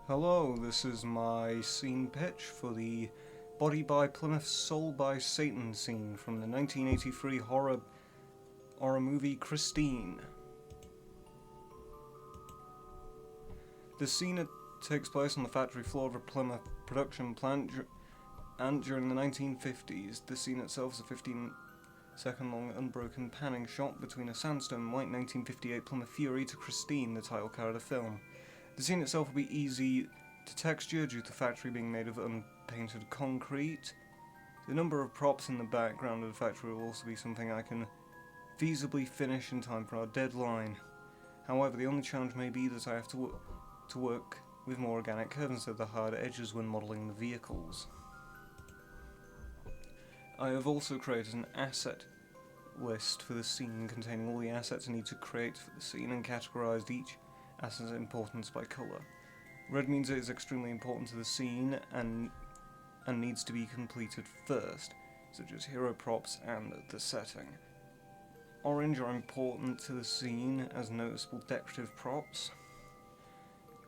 Hello, this is my scene pitch for the Body by Plymouth, Soul by Satan scene from the 1983 horror movie Christine. The scene takes place on the factory floor of a Plymouth production plant and during the 1950s. The scene itself is a 15-second long unbroken panning shot between a sandstone white 1958 Plymouth Fury to Christine, the title car of the film. The scene itself will be easy to texture due to the factory being made of unpainted concrete. The number of props in the background of the factory will also be something I can feasibly finish in time for our deadline. However, the only challenge may be that I have to work with more organic curves instead of the hard edges when modelling the vehicles. I have also created an asset list for the scene containing all the assets I need to create for the scene and categorised each asset's importance by colour. Red means it is extremely important to the scene and needs to be completed first, such as hero props and the setting. Orange are important to the scene as noticeable decorative props.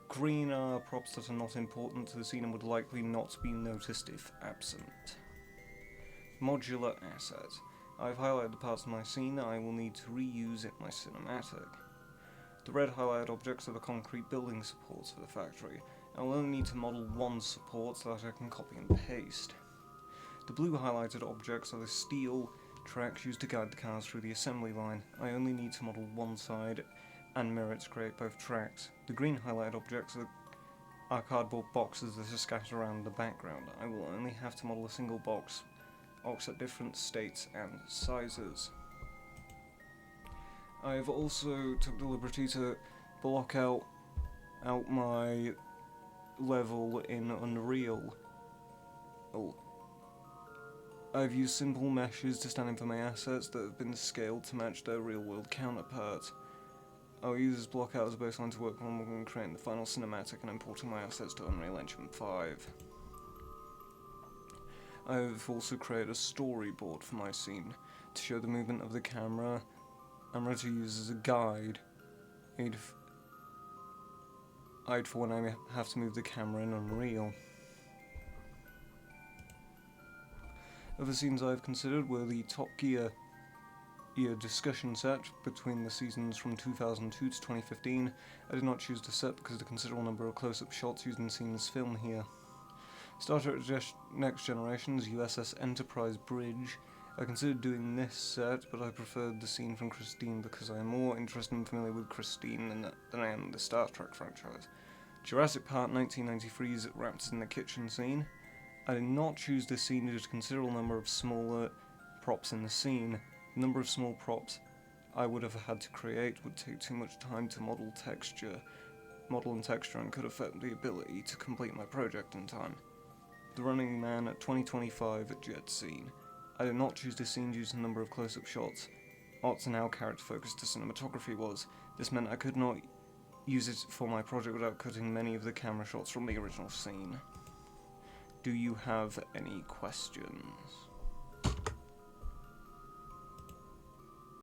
Green are props that are not important to the scene and would likely not be noticed if absent. Modular asset. I've highlighted the parts of my scene that I will need to reuse in my cinematic. The red highlighted objects are the concrete building supports for the factory. I will only need to model one support so that I can copy and paste. The blue highlighted objects are the steel tracks used to guide the cars through the assembly line. I only need to model one side and mirror it to create both tracks. The green highlighted objects are cardboard boxes that are scattered around the background. I will only have to model a single box at different states and sizes. I have also took the liberty to block out my level in Unreal. I've used simple meshes to stand in for my assets that have been scaled to match their real-world counterparts. I'll use this blockout as a baseline to work on when creating the final cinematic and importing my assets to Unreal Engine 5. I have also created a storyboard for my scene to show the movement of the camera. I'm ready to use as a guide for when I have to move the camera in Unreal. Other scenes I've considered were the Top Gear discussion set between the seasons from 2002 to 2015. I did not choose the set because of the considerable number of close-up shots used in scenes filmed here. Star Trek Next Generation's USS Enterprise Bridge. I considered doing this set, but I preferred the scene from Christine because I am more interested and familiar with Christine than I am the Star Trek franchise. Jurassic Park 1993's Raptors in the Kitchen scene. I did not choose this scene due to a considerable number of smaller props in the scene. The number of small props I would have had to create would take too much time to model and texture and could affect the ability to complete my project in time. The Running Man at 2025 jet scene. I did not choose this scene due to the number of close-up shots. Arts and how character-focused the cinematography was. This meant I could not use it for my project without cutting many of the camera shots from the original scene. Do you have any questions?